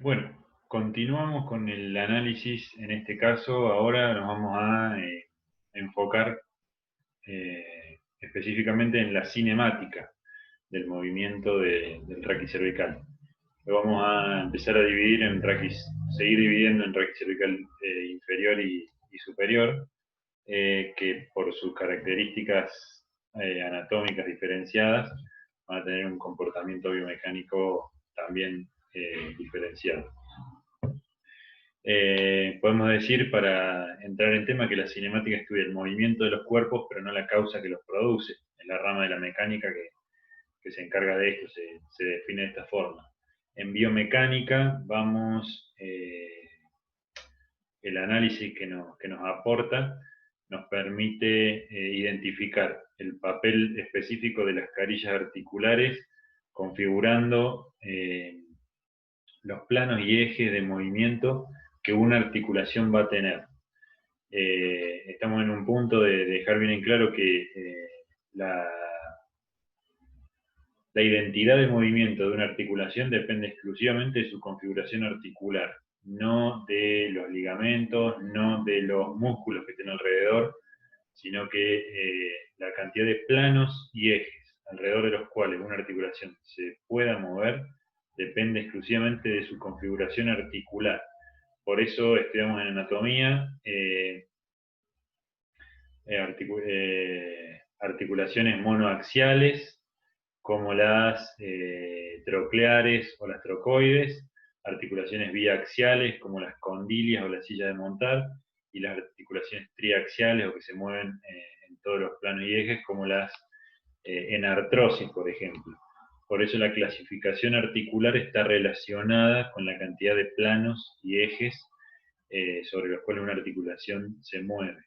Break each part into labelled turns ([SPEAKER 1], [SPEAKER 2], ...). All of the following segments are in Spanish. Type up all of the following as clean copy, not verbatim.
[SPEAKER 1] Bueno, continuamos con el análisis. En este caso, ahora nos vamos a enfocar específicamente en la cinemática del movimiento del raquicervical. Lo vamos a empezar a dividir en seguir dividiendo en raquicervical inferior y superior, que por sus características anatómicas diferenciadas van a tener un comportamiento biomecánico también diferenciado. Podemos decir, para entrar en tema, que la cinemática estudia el movimiento de los cuerpos, pero no la causa que los produce. Es la rama de la mecánica que se encarga de esto, se define de esta forma. En biomecánica el análisis que nos aporta nos permite identificar el papel específico de las carillas articulares, configurando los planos y ejes de movimiento que una articulación va a tener. Estamos en un punto de dejar bien en claro que la, la identidad de movimiento de una articulación depende exclusivamente de su configuración articular, no de los ligamentos, no de los músculos que tiene alrededor, sino que la cantidad de planos y ejes alrededor de los cuales una articulación se pueda mover depende exclusivamente de su configuración articular. Por eso estudiamos en anatomía articulaciones monoaxiales, como las trocleares o las trocoides, articulaciones biaxiales, como las condilias o la silla de montar, y las articulaciones triaxiales, o que se mueven en todos los planos y ejes, como las en artrosis, por ejemplo. Por eso la clasificación articular está relacionada con la cantidad de planos y ejes sobre los cuales una articulación se mueve.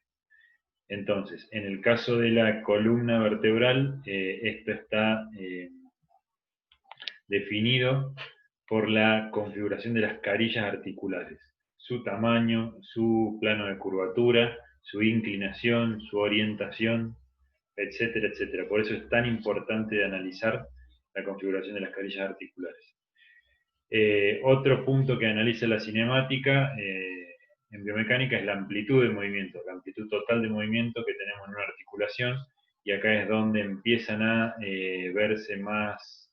[SPEAKER 1] Entonces, en el caso de la columna vertebral, esto está definido por la configuración de las carillas articulares, su tamaño, su plano de curvatura, su inclinación, su orientación, etcétera, etcétera. Por eso es tan importante de analizar la configuración de las carillas articulares. Otro punto que analiza la cinemática en biomecánica es la amplitud de movimiento, la amplitud total de movimiento que tenemos en una articulación, y acá es donde empiezan a verse más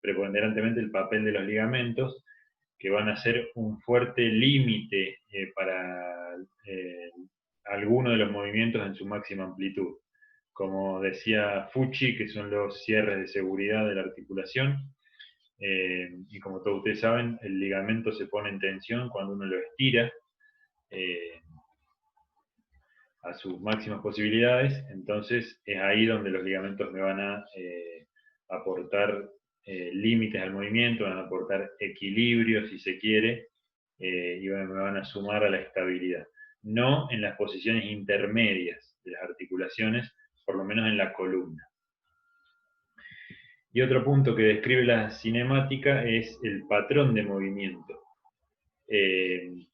[SPEAKER 1] preponderantemente el papel de los ligamentos, que van a ser un fuerte límite para algunos de los movimientos en su máxima amplitud. Como decía Fucci, que son los cierres de seguridad de la articulación, y como todos ustedes saben, el ligamento se pone en tensión cuando uno lo estira eh, a sus máximas posibilidades. Entonces es ahí donde los ligamentos me van a aportar límites al movimiento, van a aportar equilibrio, si se quiere, y me van a sumar a la estabilidad. No en las posiciones intermedias de las articulaciones, por lo menos en la columna. Y otro punto que describe la cinemática es el patrón de movimiento de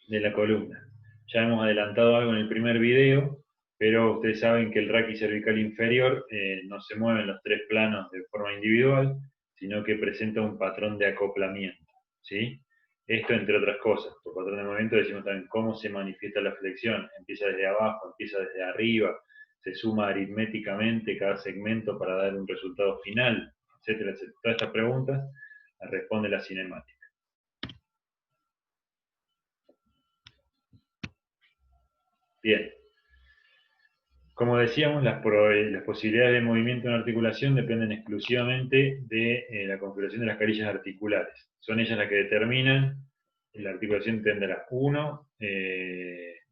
[SPEAKER 1] la columna. Ya hemos adelantado algo en el primer video, pero ustedes saben que el raquicervical inferior no se mueve en los tres planos de forma individual, sino que presenta un patrón de acoplamiento, ¿sí? Esto entre otras cosas. Por patrón de movimiento decimos también cómo se manifiesta la flexión. Empieza desde abajo, empieza desde arriba, se suma aritméticamente cada segmento para dar un resultado final, etcétera, etcétera. Todas estas preguntas las responde la cinemática. Bien. Como decíamos, las posibilidades de movimiento en articulación dependen exclusivamente de la configuración de las carillas articulares. Son ellas las que determinan si la articulación tendrá uno,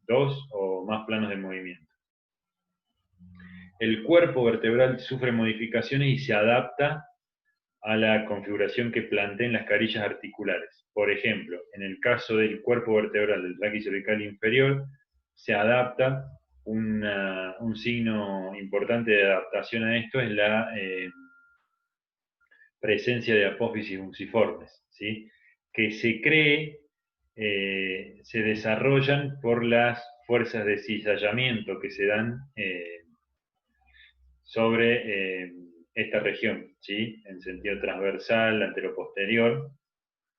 [SPEAKER 1] dos o más planos de movimiento. El cuerpo vertebral sufre modificaciones y se adapta a la configuración que planteen las carillas articulares. Por ejemplo, en el caso del cuerpo vertebral del raquicervical inferior, se adapta un signo importante de adaptación a esto es la presencia de apófisis unciformes, ¿sí? Que se cree se desarrollan por las fuerzas de cizallamiento que se dan sobre esta región, ¿sí? En sentido transversal, anteroposterior,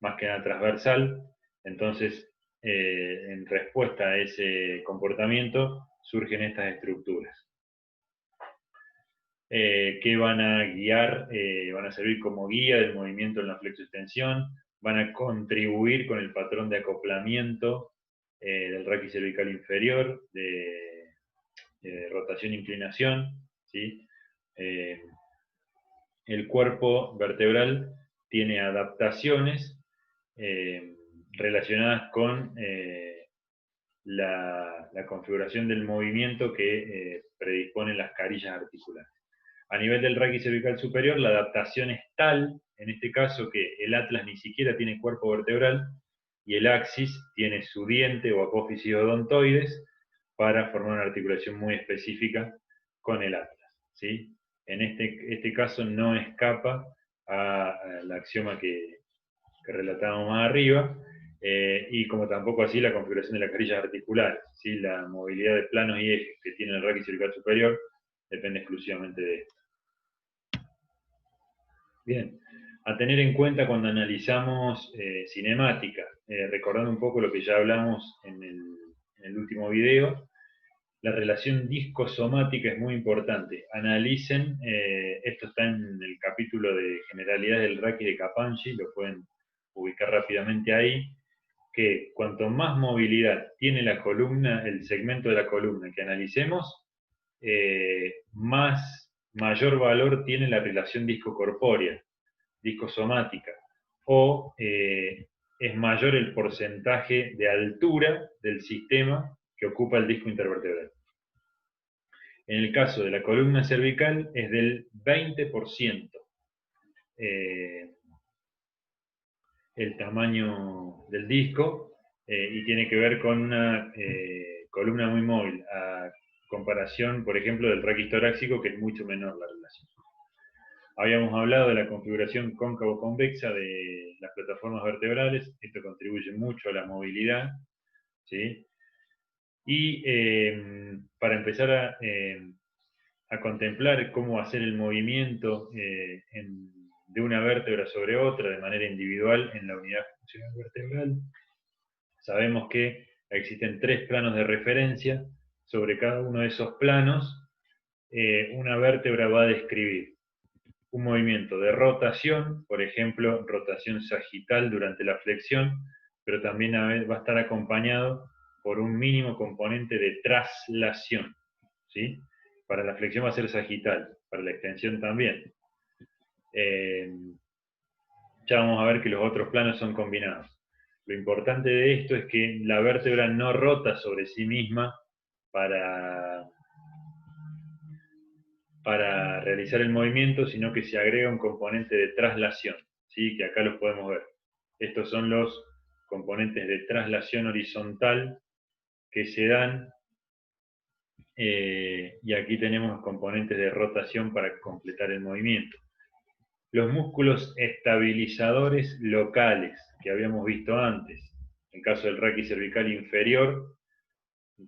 [SPEAKER 1] más que nada transversal. Entonces, en respuesta a ese comportamiento, surgen estas estructuras. Que van a guiar, van a servir como guía del movimiento en la flexoextensión, van a contribuir con el patrón de acoplamiento del raquis cervical inferior, de rotación-inclinación, ¿sí? El cuerpo vertebral tiene adaptaciones relacionadas con la configuración del movimiento que predisponen las carillas articulares. A nivel del raquis cervical superior, la adaptación es tal, en este caso, que el atlas ni siquiera tiene cuerpo vertebral y el axis tiene su diente o apófisis odontoides para formar una articulación muy específica con el atlas, ¿sí? En este caso no escapa al axioma que relatábamos más arriba, y como tampoco así la configuración de las carillas articulares, ¿sí? La movilidad de planos y ejes que tiene el raquis cervical superior depende exclusivamente de esto. Bien, a tener en cuenta cuando analizamos cinemática, recordando un poco lo que ya hablamos en el último video, la relación discosomática es muy importante. Analicen, esto está en el capítulo de generalidades del raquis de Capangi, lo pueden ubicar rápidamente ahí, que cuanto más movilidad tiene la columna, el segmento de la columna que analicemos, mayor valor tiene la relación discocorpórea, discosomática, o es mayor el porcentaje de altura del sistema que ocupa el disco intervertebral. En el caso de la columna cervical es del 20% el tamaño del disco, y tiene que ver con una columna muy móvil, a comparación, por ejemplo, del raquis torácico, que es mucho menor la relación. Habíamos hablado de la configuración cóncavo-convexa de las plataformas vertebrales, esto contribuye mucho a la movilidad, ¿sí? Y para empezar a contemplar cómo hacer el movimiento de una vértebra sobre otra de manera individual en la unidad funcional vertebral, sabemos que existen 3 planos de referencia. Sobre cada uno de esos planos, una vértebra va a describir un movimiento de rotación, por ejemplo, rotación sagital durante la flexión, pero también va a estar acompañado por un mínimo componente de traslación, ¿sí? Para la flexión va a ser sagital, para la extensión también. Ya vamos a ver que los otros planos son combinados. Lo importante de esto es que la vértebra no rota sobre sí misma para realizar el movimiento, sino que se agrega un componente de traslación, ¿sí? Que acá los podemos ver. Estos son los componentes de traslación horizontal que se dan, y aquí tenemos componentes de rotación para completar el movimiento. Los músculos estabilizadores locales que habíamos visto antes, en caso del raquis cervical inferior,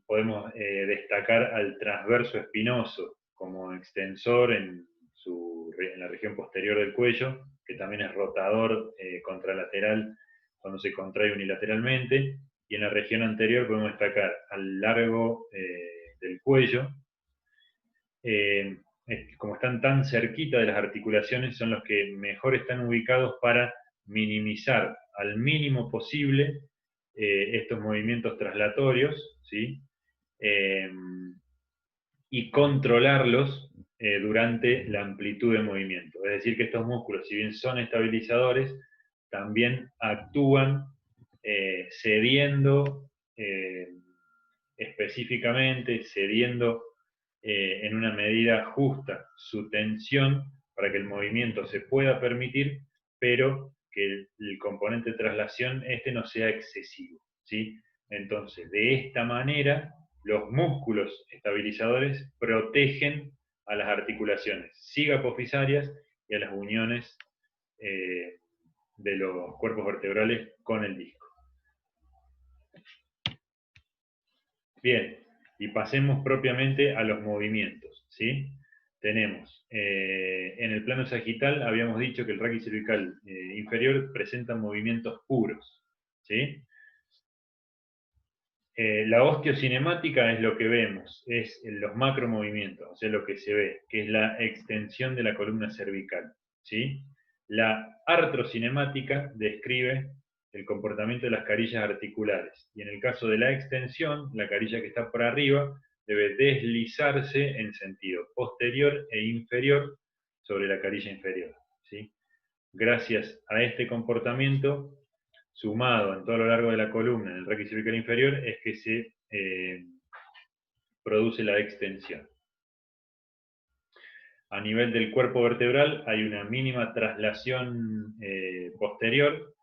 [SPEAKER 1] podemos destacar al transverso espinoso como extensor en la región posterior del cuello, que también es rotador contralateral cuando se contrae unilateralmente, y en la región anterior podemos destacar al largo del cuello. Como están tan cerquita de las articulaciones, son los que mejor están ubicados para minimizar al mínimo posible estos movimientos traslatorios, ¿sí? Y controlarlos durante la amplitud de movimiento. Es decir, que estos músculos, si bien son estabilizadores, también actúan cediendo específicamente, cediendo en una medida justa su tensión para que el movimiento se pueda permitir, pero que el componente de traslación no sea excesivo, ¿sí? Entonces, de esta manera, los músculos estabilizadores protegen a las articulaciones sigapofisarias y a las uniones de los cuerpos vertebrales con el disco. Bien, y pasemos propiamente a los movimientos, ¿sí? tenemos, en el plano sagital habíamos dicho que el raquis cervical inferior presenta movimientos puros, ¿sí? La osteocinemática es lo que vemos, es los macromovimientos, o sea, lo que se ve, que es la extensión de la columna cervical, ¿sí? La artrocinemática describe el comportamiento de las carillas articulares, y en el caso de la extensión, la carilla que está por arriba debe deslizarse en sentido posterior e inferior sobre la carilla inferior, ¿sí? Gracias a este comportamiento, sumado en todo lo largo de la columna, en el raquis cervical inferior, es que se produce la extensión. A nivel del cuerpo vertebral hay una mínima traslación posterior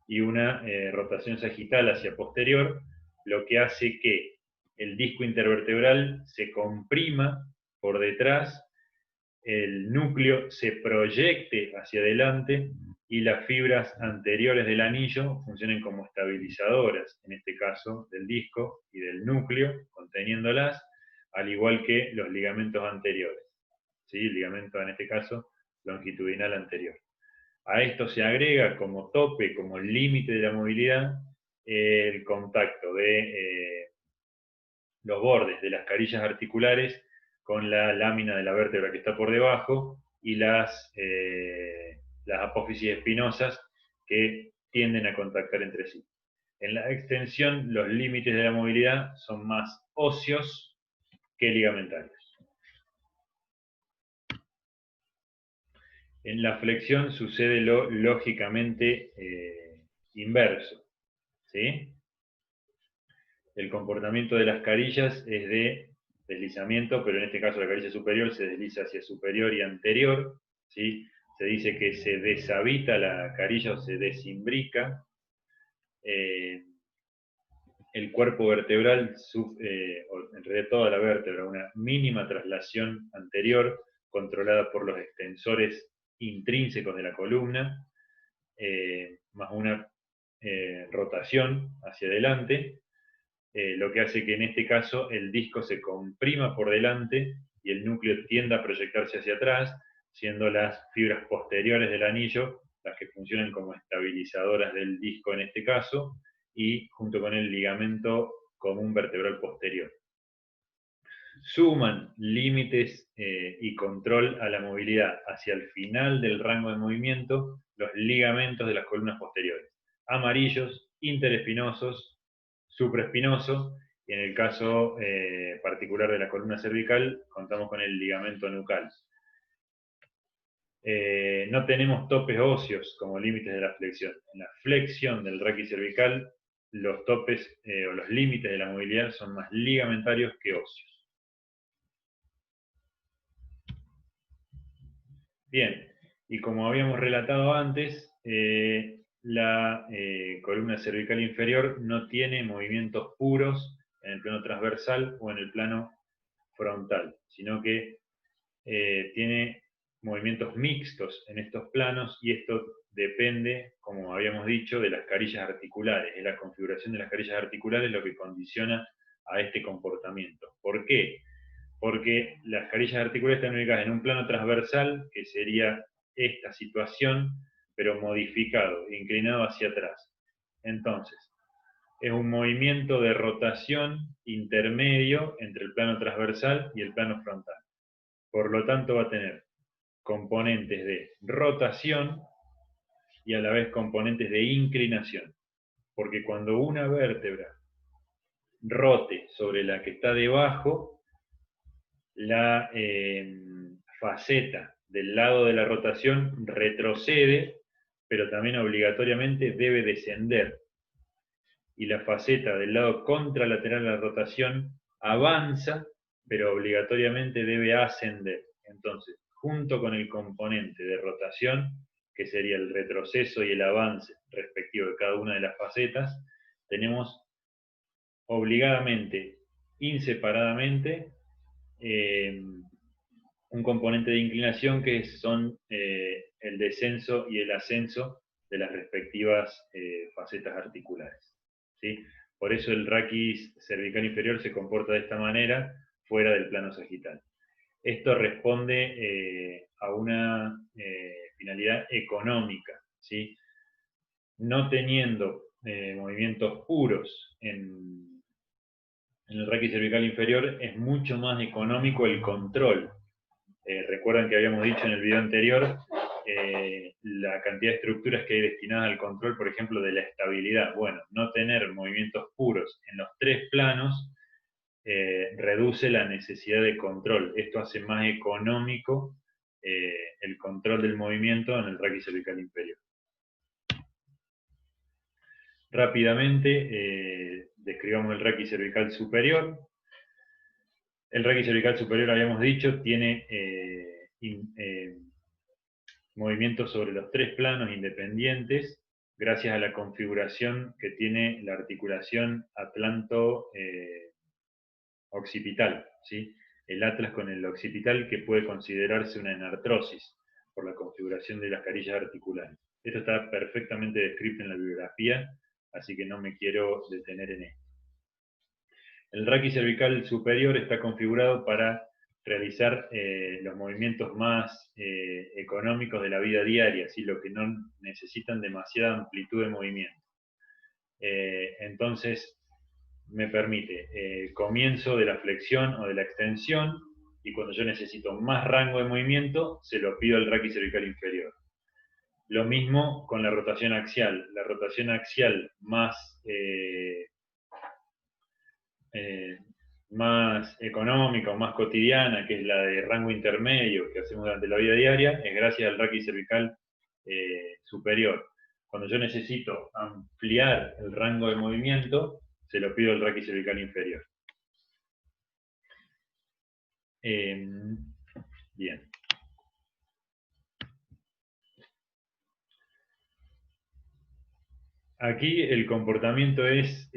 [SPEAKER 1] y una rotación sagital hacia posterior, lo que hace que el disco intervertebral se comprima por detrás, el núcleo se proyecte hacia adelante y las fibras anteriores del anillo funcionen como estabilizadoras, en este caso del disco y del núcleo, conteniéndolas, al igual que los ligamentos anteriores. ¿Sí? El ligamento, en este caso, longitudinal anterior. A esto se agrega como tope, como límite de la movilidad, el contacto de los bordes de las carillas articulares con la lámina de la vértebra que está por debajo y las apófisis espinosas que tienden a contactar entre sí. En la extensión, los límites de la movilidad son más óseos que ligamentarios. En la flexión sucede lo lógicamente inverso, ¿sí? El comportamiento de las carillas es de deslizamiento, pero en este caso la carilla superior se desliza hacia superior y anterior, ¿sí? Se dice que se deshabita la carilla o se desimbrica. El cuerpo vertebral sufre, en realidad toda la vértebra, una mínima traslación anterior controlada por los extensores intrínsecos de la columna, más una rotación hacia adelante, lo que hace que en este caso el disco se comprima por delante y el núcleo tienda a proyectarse hacia atrás, siendo las fibras posteriores del anillo las que funcionan como estabilizadoras del disco en este caso, y junto con el ligamento común vertebral posterior. Suman límites y control a la movilidad hacia el final del rango de movimiento los ligamentos de las columnas posteriores, amarillos, interespinosos, supraespinoso, y en el caso particular de la columna cervical contamos con el ligamento nucal. No tenemos topes óseos como límites de la flexión. En la flexión del raquis cervical, los topes o los límites de la movilidad son más ligamentarios que óseos. Bien, y como habíamos relatado antes, la columna cervical inferior no tiene movimientos puros en el plano transversal o en el plano frontal, sino que tiene movimientos mixtos en estos planos, y esto depende, como habíamos dicho, de las carillas articulares. Es la configuración de las carillas articulares lo que condiciona a este comportamiento. ¿Por qué? Porque las carillas articulares están ubicadas en un plano transversal, que sería esta situación, pero modificado, inclinado hacia atrás. Entonces, es un movimiento de rotación intermedio entre el plano transversal y el plano frontal. Por lo tanto, va a tener componentes de rotación y a la vez componentes de inclinación. Porque cuando una vértebra rote sobre la que está debajo, la faceta del lado de la rotación retrocede, pero también obligatoriamente debe descender. Y la faceta del lado contralateral de la rotación avanza, pero obligatoriamente debe ascender. Entonces, junto con el componente de rotación, que sería el retroceso y el avance respectivo de cada una de las facetas, tenemos obligadamente, inseparadamente, un componente de inclinación que son el descenso y el ascenso de las respectivas facetas articulares, ¿sí? Por eso el raquis cervical inferior se comporta de esta manera fuera del plano sagital. Esto responde a una finalidad económica, ¿sí? No teniendo movimientos puros en el raquis cervical inferior, es mucho más económico el control. Recuerdan que habíamos dicho en el video anterior la cantidad de estructuras que hay destinadas al control, por ejemplo, de la estabilidad. Bueno, no tener movimientos puros en los tres planos reduce la necesidad de control. Esto hace más económico el control del movimiento en el raquis cervical inferior. Rápidamente describamos el raquis cervical superior. El raquis cervical superior, habíamos dicho, tiene movimientos sobre los tres planos independientes gracias a la configuración que tiene la articulación atlanto-occipital, ¿sí? El atlas con el occipital, que puede considerarse una enartrosis por la configuración de las carillas articulares. Esto está perfectamente descrito en la bibliografía, así que no me quiero detener en esto. El raquis cervical superior está configurado para realizar los movimientos más económicos de la vida diaria, ¿sí? Lo que no necesitan demasiada amplitud de movimiento. Entonces, me permite comienzo de la flexión o de la extensión, y cuando yo necesito más rango de movimiento, se lo pido al raquis cervical inferior. Lo mismo con la rotación axial. La rotación axial más económica o más cotidiana, que es la de rango intermedio que hacemos durante la vida diaria, es gracias al raquis cervical superior. Cuando yo necesito ampliar el rango de movimiento, se lo pido al raquis cervical inferior. Bien. Aquí el comportamiento es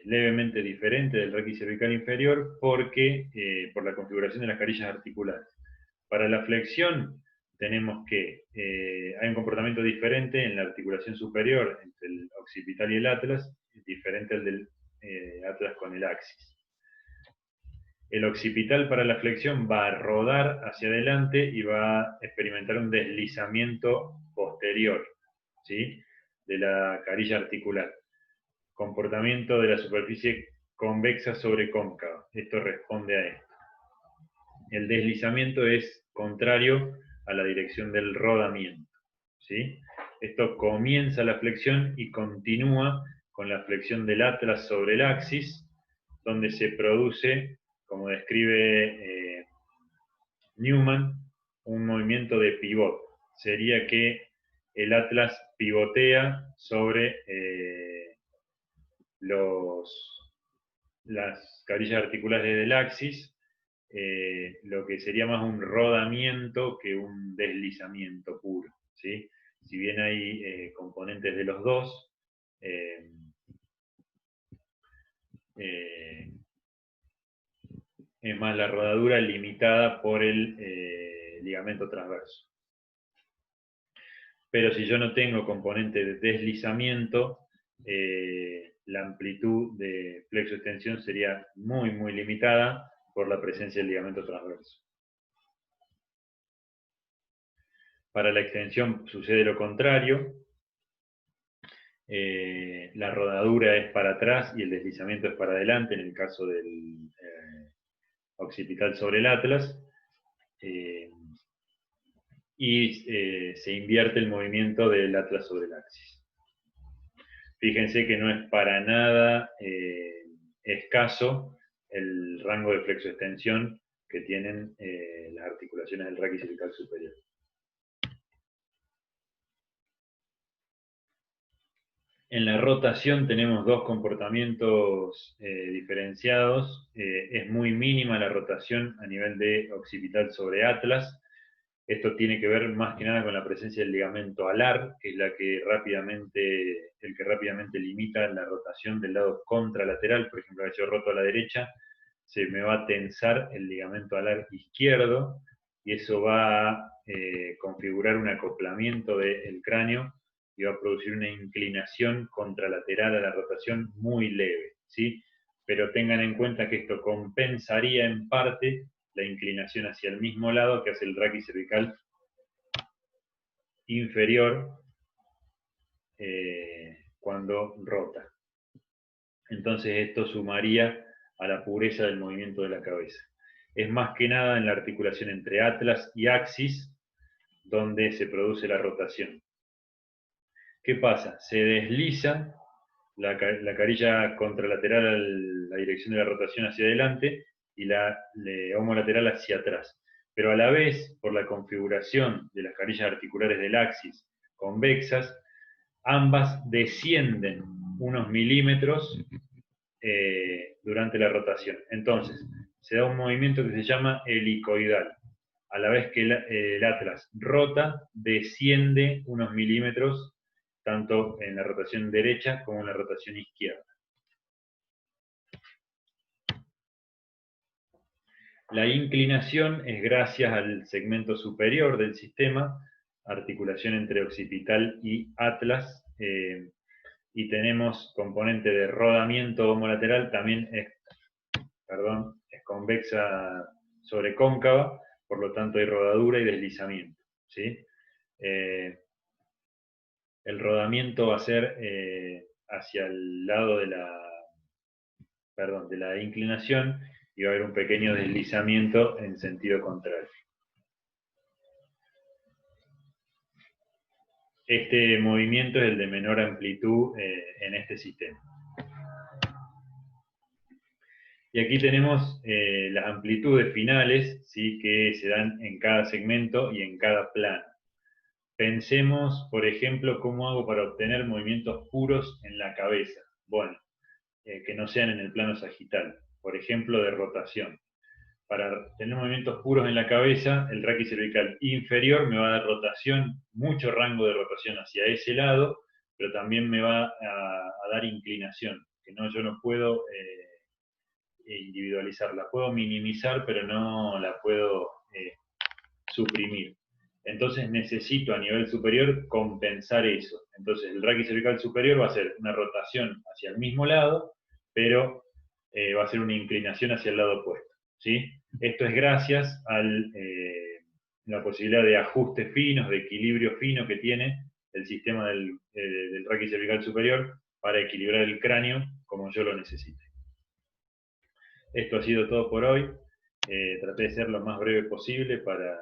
[SPEAKER 1] levemente diferente del raquis cervical inferior porque por la configuración de las carillas articulares. Para la flexión tenemos que hay un comportamiento diferente en la articulación superior entre el occipital y el atlas, diferente al del atlas con el axis. El occipital para la flexión va a rodar hacia adelante y va a experimentar un deslizamiento posterior, ¿sí?, de la carilla articular. Comportamiento de la superficie convexa sobre cóncava. Esto responde a esto. El deslizamiento es contrario a la dirección del rodamiento, ¿sí? Esto comienza la flexión y continúa con la flexión del atlas sobre el axis, donde se produce, como describe Newman, un movimiento de pivot. Sería que el atlas pivotea sobre las carillas articulares del axis, lo que sería más un rodamiento que un deslizamiento puro, ¿sí? Si bien hay componentes de los dos, es más la rodadura limitada por el ligamento transverso. Pero si yo no tengo componente de deslizamiento, la amplitud de flexo-extensión sería muy, muy limitada por la presencia del ligamento transverso. Para la extensión sucede lo contrario. La rodadura es para atrás y el deslizamiento es para adelante en el caso del occipital sobre el atlas. Y se invierte el movimiento del atlas sobre el axis. Fíjense que no es para nada escaso el rango de flexoextensión que tienen las articulaciones del raquis cervical superior. En la rotación tenemos dos comportamientos diferenciados. Es muy mínima la rotación a nivel de occipital sobre atlas. Esto tiene que ver más que nada con la presencia del ligamento alar, que es el que rápidamente limita la rotación del lado contralateral. Por ejemplo, si yo roto a la derecha, se me va a tensar el ligamento alar izquierdo y eso va a configurar un acoplamiento del cráneo y va a producir una inclinación contralateral a la rotación muy leve, ¿sí? Pero tengan en cuenta que esto compensaría en parte la inclinación hacia el mismo lado que hace el raquicervical inferior cuando rota. Entonces esto sumaría a la pureza del movimiento de la cabeza. Es más que nada en la articulación entre atlas y axis donde se produce la rotación. ¿Qué pasa? Se desliza la carilla contralateral a la dirección de la rotación hacia adelante y la homolateral hacia atrás. Pero a la vez, por la configuración de las carillas articulares del axis convexas, ambas descienden unos milímetros durante la rotación. Entonces, se da un movimiento que se llama helicoidal. A la vez que el atlas rota, desciende unos milímetros, tanto en la rotación derecha como en la rotación izquierda. La inclinación es gracias al segmento superior del sistema, articulación entre occipital y atlas, y tenemos componente de rodamiento homolateral, también es convexa sobre cóncava, por lo tanto hay rodadura y deslizamiento, ¿sí? El rodamiento va a ser hacia el lado de la inclinación y va a haber un pequeño deslizamiento en sentido contrario. Este movimiento es el de menor amplitud en este sistema. Y aquí tenemos las amplitudes finales, ¿sí?, que se dan en cada segmento y en cada plano. Pensemos, por ejemplo, cómo hago para obtener movimientos puros en la cabeza. Bueno, que no sean en el plano sagital, por ejemplo, de rotación. Para tener movimientos puros en la cabeza, el raquicervical inferior me va a dar rotación, mucho rango de rotación hacia ese lado, pero también me va a dar inclinación, que yo no puedo individualizar, la puedo minimizar, pero no la puedo suprimir. Entonces necesito a nivel superior compensar eso. Entonces el raquicervical superior va a ser una rotación hacia el mismo lado, pero va a ser una inclinación hacia el lado opuesto, ¿sí? Esto es gracias a la posibilidad de ajustes finos, de equilibrio fino que tiene el sistema del raquicervical superior para equilibrar el cráneo como yo lo necesite. Esto ha sido todo por hoy. Traté de ser lo más breve posible para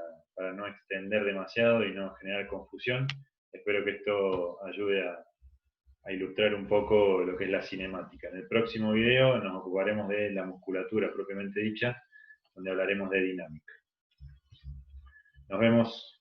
[SPEAKER 1] no extender demasiado y no generar confusión. Espero que esto ayude a ilustrar un poco lo que es la cinemática. En el próximo video nos ocuparemos de la musculatura propiamente dicha, donde hablaremos de dinámica. Nos vemos.